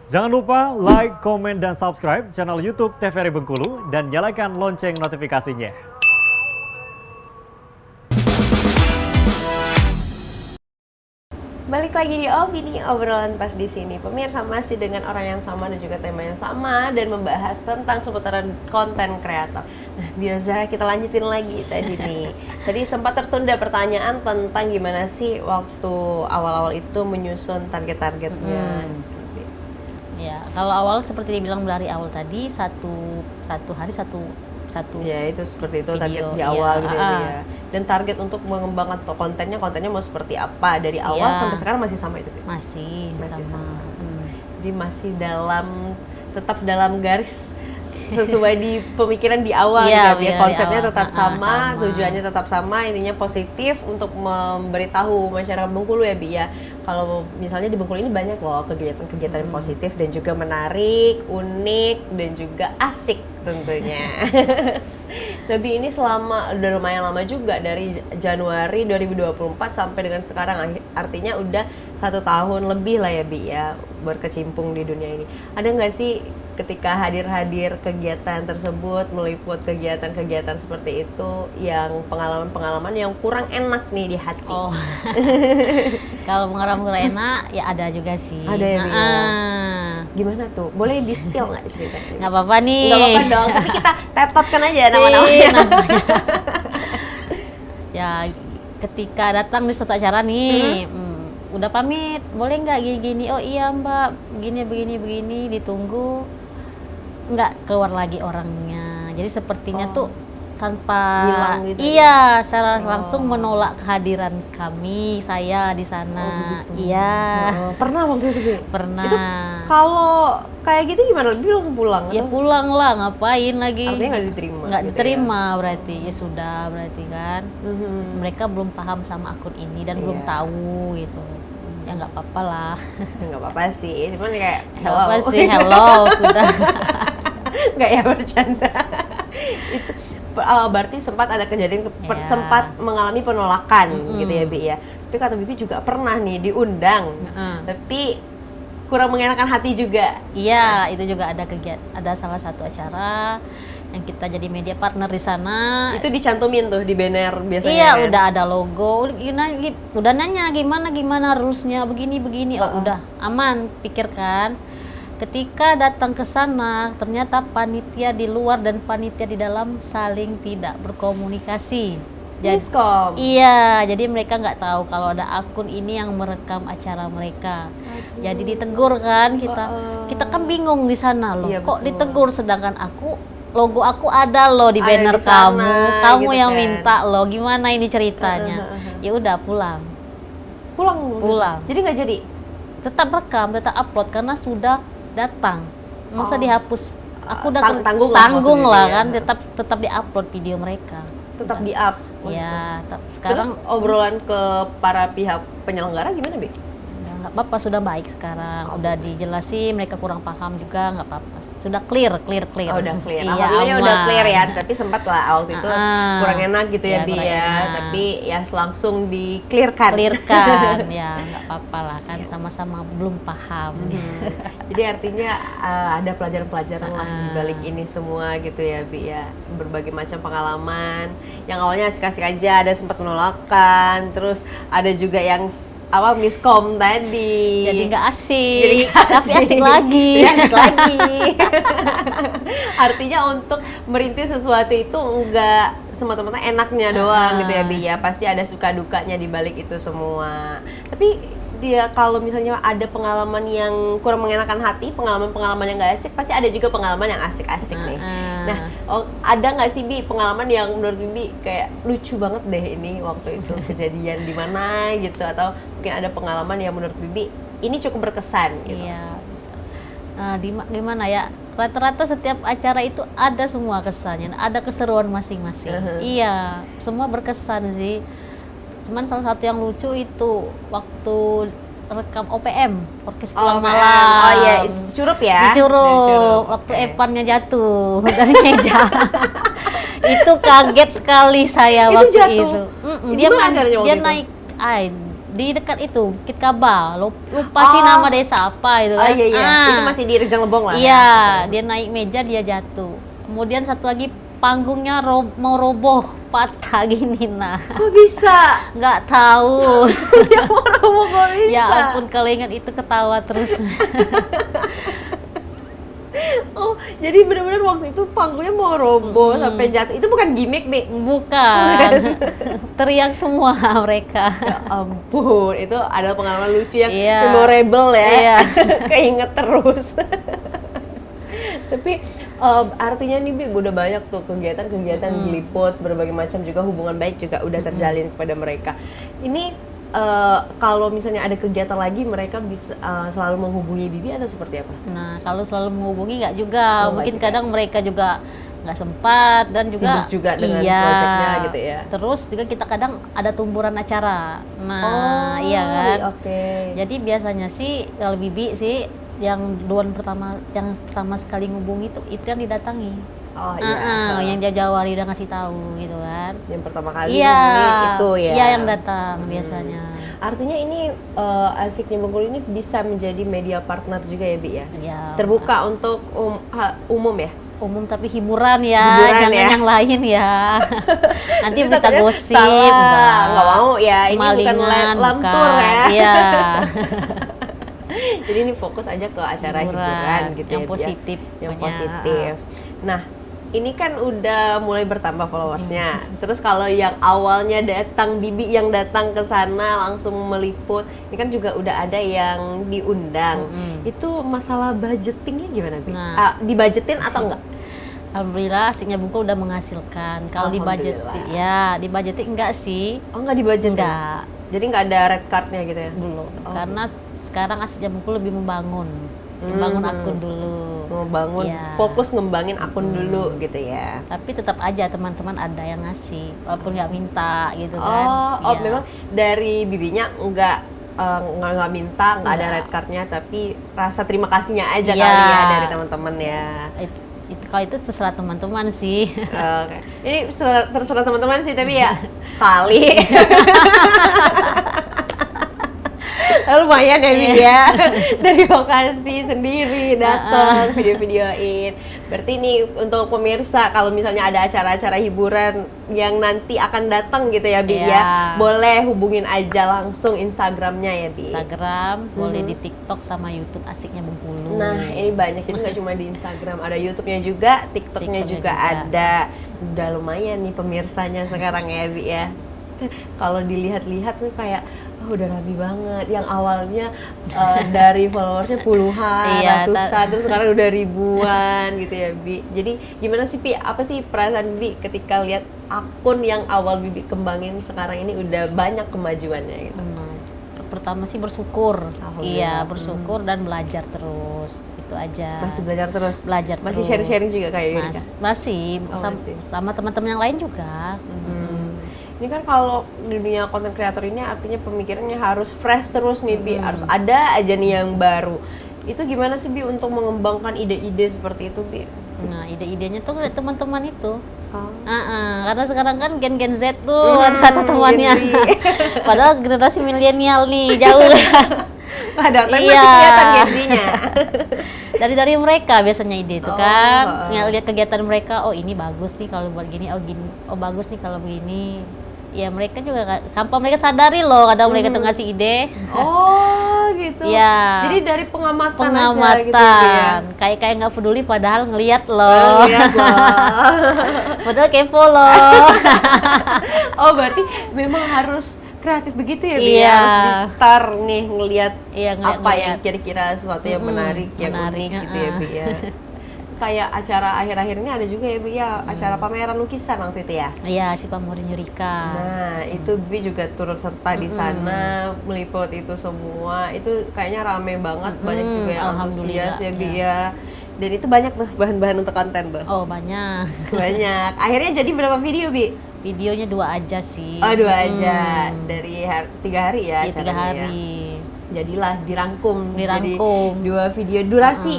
Jangan lupa like, komen, dan subscribe channel YouTube TVRI Bengkulu dan nyalakan lonceng notifikasinya. Balik lagi di Opini Obrolan Pas di sini. Pemirsa masih dengan orang yang sama dan juga tema yang sama dan membahas tentang seputaran konten kreator. Nah, biasa kita lanjutin lagi tadi nih. Tadi sempat tertunda pertanyaan tentang gimana sih waktu awal-awal itu menyusun target-targetnya. Ya, kalau awal seperti dibilang dari awal tadi satu hari satu Ya itu seperti itu video, target di awal iya. gitu ya. Dan target untuk mengembangkan kontennya mau seperti apa dari awal Iya. sampai sekarang masih sama itu, Bi? masih sama. Jadi masih tetap dalam garis sesuai di pemikiran di awal Iya, gitu ya. iya, Konsepnya di awal. tetap sama, Sama. tujuannya tetap sama, intinya positif untuk memberitahu masyarakat Bengkulu ya, Bi ya. Kalau misalnya di Bengkulu ini banyak loh kegiatan-kegiatan yang positif dan juga menarik, unik dan juga asik tentunya. Lebih ini udah lumayan lama juga dari Januari 2024 sampai dengan sekarang, artinya udah 1 tahun lebih lah ya, Bi ya, berkecimpung di dunia ini. Ada nggak sih ketika hadir kegiatan tersebut, meliput kegiatan-kegiatan seperti itu, yang pengalaman-pengalaman yang kurang enak nih di hati? Oh, kalau pengalaman enak ya ada juga sih. Ada ya, Bi, ya? Gimana tuh? Boleh di-spill nggak ceritanya? Nggak apa-apa nih. Nggak apa-apa dong, tapi kita tetapkan aja nama-namanya. Ya, ketika datang di suatu acara nih, udah pamit, boleh nggak gini-gini? Oh iya Mbak, begini, ditunggu, nggak keluar lagi orangnya. Jadi sepertinya tuh tanpa hilang gitu. Iya, secara langsung menolak kehadiran saya di sana. Iya. Pernah waktu itu, Bi? Pernah. Itu kalau kayak gitu gimana? Lebih langsung pulang? Ya atau? pulang lah, ngapain lagi? Artinya nggak diterima? Nggak gitu diterima berarti. Ya sudah berarti kan. Mereka belum paham sama akun ini dan belum Iya. tahu gitu. Ya nggak apa-apa lah. Ya nggak apa-apa sih, cuman kayak Nggak apa sih, hello sudah. Nggak ya, bercanda. Itu berarti sempat ada kejadian Iya. sempat mengalami penolakan gitu ya, Bi ya. Tapi kata Bibi juga pernah nih diundang, tapi kurang mengenakan hati juga. Iya, itu juga ada salah satu acara yang kita jadi media partner di sana. Itu dicantumin tuh di banner biasanya. Iya, kan? udah ada logo. Udah nanya gimana rulesnya begini. Oh, udah aman, pikirkan. Ketika datang ke sana, ternyata panitia di luar dan panitia di dalam saling tidak berkomunikasi. Miskom. Iya, jadi mereka nggak tahu kalau ada akun ini yang merekam acara mereka. Jadi ditegur kan kita kan bingung di sana loh. Iya, Kok betul. ditegur sedangkan logo aku ada loh di Ada banner di sana, kamu gitu yang kan. minta loh. Gimana ini ceritanya? Ya udah pulang. Pulang. Jadi nggak jadi. Tetap rekam, tetap upload karena sudah datang. Masa dihapus? Aku udah tanggung lah maksudnya, kan, ya. tetap diupload video mereka. Tetap di up. Ya, sekarang Terus obrolan ke para pihak penyelenggara gimana, Bi? ya nggak apa-apa, sudah baik sekarang. Udah dijelasin, mereka kurang paham juga, nggak apa-apa. Sudah clear. Oh, udah clear. Iya, Alhamdulillah udah aman. clear ya. Tapi sempat lah waktu itu kurang enak gitu ya, Ya, Bi kurang ya. enak. Tapi ya langsung di-clearkan. Ya nggak apa-apa lah kan, sama-sama belum paham. Jadi artinya ada pelajaran-pelajaran lah di balik ini semua gitu ya, Bi ya. Berbagai macam pengalaman. Yang awalnya asik-asik aja, ada sempat penolakan, terus ada juga yang miskom tadi. Jadi nggak asik, Jadi nggak tapi asik lagi. Jadi asik lagi. Artinya untuk merintis sesuatu itu nggak semata-mata enaknya doang gitu ya, Bi ya. Pasti ada suka dukanya di balik itu semua. Tapi dia kalau misalnya ada pengalaman yang kurang mengenakan hati, pengalaman-pengalaman yang nggak asik, pasti ada juga pengalaman yang asik-asik nih. Nah, ada nggak sih, Bi, pengalaman yang menurut Bibi kayak lucu banget deh ini waktu itu kejadian di mana gitu, atau mungkin ada pengalaman yang menurut Bibi ini cukup berkesan gitu? Iya. Gimana ya? Rata-rata setiap acara itu ada semua kesannya, ada keseruan masing-masing. Iya, semua berkesan sih. Cuman salah satu yang lucu itu waktu rekam OPM, Orkes Pulang Malam. Oh iya, Curup ya? Di Curup, waktu Epannya jatuh dari meja. Itu kaget sekali saya Itu waktu jatuh? itu. Gimana caranya waktu Dia itu? naik, di dekat itu Bukit Kaba. Lupa sih Oh. nama desa apa itu Oh kan. iya iya, Ah, itu masih di Rejang Lebong lah. iya, ya? dia naik meja dia jatuh. Kemudian satu lagi panggungnya mau roboh, patah gini nah. Kok bisa? Nggak tahu. Ya mau roboh kok bisa? Ya ampun, kalau ingat itu ketawa terus. Oh, jadi benar-benar waktu itu panggungnya mau roboh sampai jatuh. Itu bukan gimmick, Bi? Bukan. Teriak semua mereka. Ya ampun, itu adalah pengalaman lucu yang Iya. memorable ya. Iya. Keinget terus. Tapi artinya nih Bi, udah banyak tuh kegiatan-kegiatan diliput, berbagai macam juga hubungan baik juga udah terjalin kepada mereka. Ini kalau misalnya ada kegiatan lagi, mereka bisa selalu menghubungi Bibi atau seperti apa? Nah, kalau selalu menghubungi nggak juga. Oh, nggak Mungkin juga. kadang mereka juga nggak sempat dan juga Sibuk juga dengan iya. proyeknya gitu ya. Terus juga kita kadang ada tumburan acara. Nah, Oh, iya kan. Oke. Jadi biasanya sih kalau Bibi sih yang yang pertama sekali ngubungi itu yang didatangi. Oh iya. Yang jauh-jauh hari udah ngasih tahu gitu kan. Yang pertama kali Iya, ngomongin itu ya. Iya yang datang biasanya. Artinya ini Asiknya Bengkulu ini bisa menjadi media partner juga ya, Bi ya? Iya. Terbuka untuk umum ya? Umum tapi hiburan ya, Hiburan jangan ya. yang lain ya. Nanti berita Takutnya gosip, salah. Nggak mau ya, ini bukan Kemalingan, lamtur bukan. ya. Iya. Jadi ini fokus aja ke acara hiburan gitu yang ya, Bi ya? positif. Yang pokoknya. positif. Nah, ini kan udah mulai bertambah followersnya. Terus kalau yang awalnya datang Bibi yang datang ke sana langsung meliput, ini kan juga udah ada yang diundang. Itu masalah budgetingnya gimana, Bi? Nah. Dibajetin atau enggak? Alhamdulillah Asiknya Bengkulu udah menghasilkan. Kalau dibajetin, Alhamdulillah. ya dibajetin enggak sih? Oh, enggak dibajetin? Enggak. Jadi nggak ada red cardnya gitu ya? Belum. Oh. Karena sekarang Asiknya Bengkulu lebih membangun akun dulu. Mau bangun, Iya. fokus ngembangin akun dulu gitu ya. Tapi tetap aja teman-teman ada yang ngasih, walaupun nggak minta gitu kan. Oh, Iya. memang dari Bibinya nggak minta, nggak ada Nggak. red cardnya, tapi rasa terima kasihnya aja Iya. kali ya dari teman-teman ya. Kalau itu terserah teman-teman sih. Oke. Ini terserah teman-teman sih, tapi ya kali. Lumayan ya Bibi ya. Dari lokasi sendiri datang video-videoin. Berarti ini untuk pemirsa kalau misalnya ada acara-acara hiburan yang nanti akan datang gitu ya Bi Iya. ya, boleh hubungin aja langsung Instagramnya ya Bi. Instagram, boleh di TikTok sama YouTube Asiknya Bengkulu. Nah ini banyak, jadi nggak cuma di Instagram, ada YouTube-nya juga, TikTok-nya TikToknya juga juga. ada. Udah lumayan nih pemirsanya sekarang ya Bi ya. Kalau dilihat-lihat tuh kayak udah rapi banget. Yang awalnya dari followersnya puluhan, Iya, ratusan, terus sekarang udah ribuan gitu ya Bi. Jadi gimana sih Pi? Apa sih perasaan Bi ketika lihat akun yang awal Bibi kembangin sekarang ini udah banyak kemajuannya gitu? Pertama sih bersyukur. Alhamdulillah. Iya, bersyukur dan belajar terus. Itu aja. Masih belajar terus? Belajar Masih terus. sharing-sharing juga kayak Yurika? Masih, Oh, masih. sama teman-teman yang lain juga. Ini kan kalau di dunia konten kreator ini artinya pemikirannya harus fresh terus nih Bi, harus ada aja nih yang baru. Itu gimana sih Bi untuk mengembangkan ide-ide seperti itu Bi? Nah, ide-idenya tuh dari teman-teman itu. Oh. Karena sekarang kan gen Z tuh kata temannya. Gen Z. Padahal generasi milenial nih jauh kan. Ada, tapi Iya. masih kelihatan Gen-Z-nya. dari mereka biasanya ide itu Oh, kan. Lihat kegiatan mereka, oh ini bagus nih kalau buat gini, oh bagus nih kalau begini. Ya mereka juga tanpa mereka sadari loh kadang mereka tuh ngasih ide. Oh gitu. Iya. Jadi dari pengamatan, aja Pengamatan, gitu ya. kayak nggak peduli padahal ngelihat loh. Lihat loh. Padahal kepo loh. Oh berarti memang harus kreatif begitu ya Bi? Iya. Harus ditar nih ngelihat Iya, apa yang kira-kira sesuatu yang menarik, yang menarik, unik gitu ya Bi ya. Kayak acara akhir-akhir ini ada juga ya Bi ya, acara pameran lukisan waktu itu ya. Iya, si Pamurin Yurika. Nah, itu Bi juga turut serta di sana, meliput itu semua. Itu kayaknya rame banget, banyak juga yang antusias Alhamdulillah, ya Bi ya. ya. Dan itu banyak tuh bahan-bahan untuk konten tuh. Oh, banyak. Banyak. Akhirnya jadi berapa video Bi? Videonya 2 aja sih. Oh 2 aja, dari 3 hari ya Iya, 3 acaranya ya. hari. Jadilah dirangkum. Dirangkum. Jadi 2 video.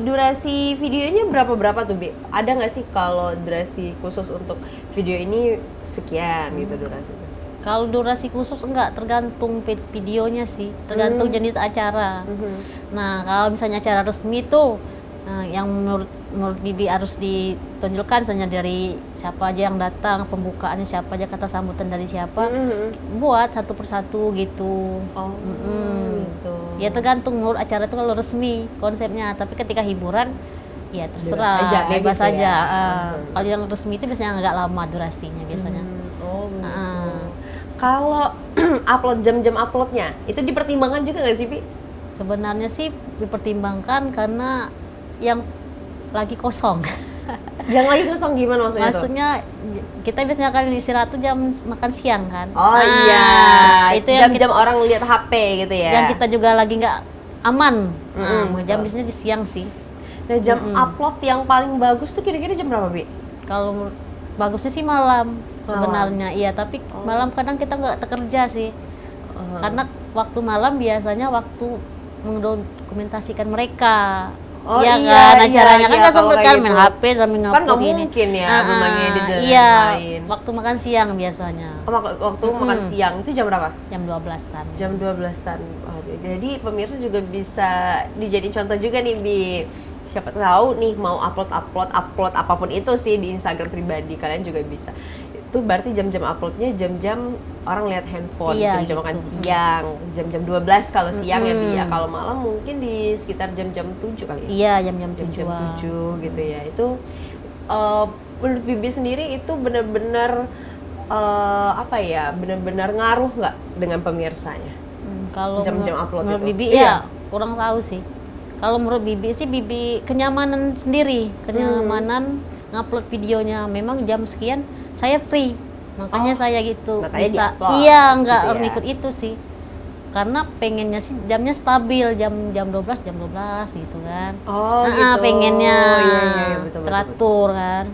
Durasi videonya berapa tuh Bi? Ada nggak sih kalau durasi khusus untuk video ini sekian gitu durasinya? Kalau durasi khusus enggak, tergantung videonya sih, tergantung jenis acara. Nah, kalau misalnya acara resmi tuh yang menurut Bibi harus ditonjolkan, misalnya dari siapa aja yang datang, pembukaannya siapa aja, kata sambutan dari siapa, buat satu persatu gitu. Gitu. Ya tergantung menurut acara itu kalau resmi konsepnya, tapi ketika hiburan ya terserah, Aja, bebas gitu aja. ya. Kalau yang resmi itu biasanya agak lama durasinya biasanya. Oh begitu. Kalau upload jam-jam uploadnya itu dipertimbangkan juga nggak sih, Pi? Sebenarnya sih dipertimbangkan karena yang lagi kosong. Yang lagi kosong gimana maksudnya? Maksudnya kita biasanya kan istirahat tuh jam makan siang kan. Oh Nah, iya, itu yang jam-jam orang lihat HP gitu ya. yang kita juga lagi nggak aman. Jam betul. biasanya di siang sih. Nah, jam upload yang paling bagus tuh kira-kira jam berapa, Bi? Kalau bagusnya sih malam sebenarnya, iya. Tapi malam kadang kita nggak kerja sih, karena waktu malam biasanya waktu mendokumentasikan mereka. Oh iya iya, kan, iya, acaranya kan iya, nggak kalau sempet kayak kan gitu. main HP sambil Kan ngupload nggak ini. mungkin ya, belum lagi edit dan Iya, lain-lain. waktu makan siang biasanya. Oh, waktu makan siang itu jam berapa? Jam 12-an. Jam 12-an. Oh, jadi pemirsa juga bisa dijadiin contoh juga nih, Bi. Siapa tahu nih mau upload apapun itu sih di Instagram pribadi kalian juga bisa. Itu berarti jam-jam uploadnya jam-jam orang lihat handphone, Iya, jam-jam makan gitu. siang, jam-jam 12 kalau siang ya, Bi ya. Kalau malam mungkin di sekitar jam-jam 7 kali ya. Iya, jam-jam Jam-jam 7-an. 7 gitu ya. Itu menurut Bibi sendiri itu benar-benar apa ya? Benar-benar ngaruh nggak dengan pemirsanya? Kalau Jam-jam upload menurut itu? Bibi Iya. ya kurang tahu sih. Kalau menurut Bibi sih, Bibi kenyamanan sendiri, kenyamanan ngupload videonya. Memang jam sekian saya free, makanya saya gitu makanya bisa. di-upload, Iya, nggak gitu ya. ngikut itu sih. Karena pengennya sih jamnya stabil, jam 12 gitu kan. Oh gitu. Pengennya Iya, betul, teratur kan.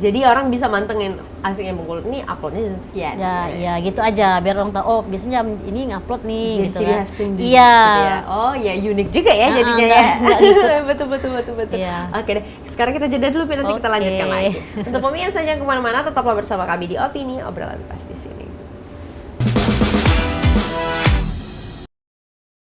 Jadi orang bisa mantengin asiknya Bengkulu ini uploadnya jam sekian. Ya, ya gitu aja biar orang tahu, oh biasanya jam ini ngupload nih Jadi gitu ciri kan. khas sendiri. Iya. gitu ya. Oh ya, unik juga ya jadinya ya. enggak betul. Iya. Oke deh, sekarang kita jeda dulu, Pi, nanti kita Oke. lanjutkan lagi. Untuk pemirsa jangan kemana-mana, tetaplah bersama kami di Opini, obrolan pas di sini.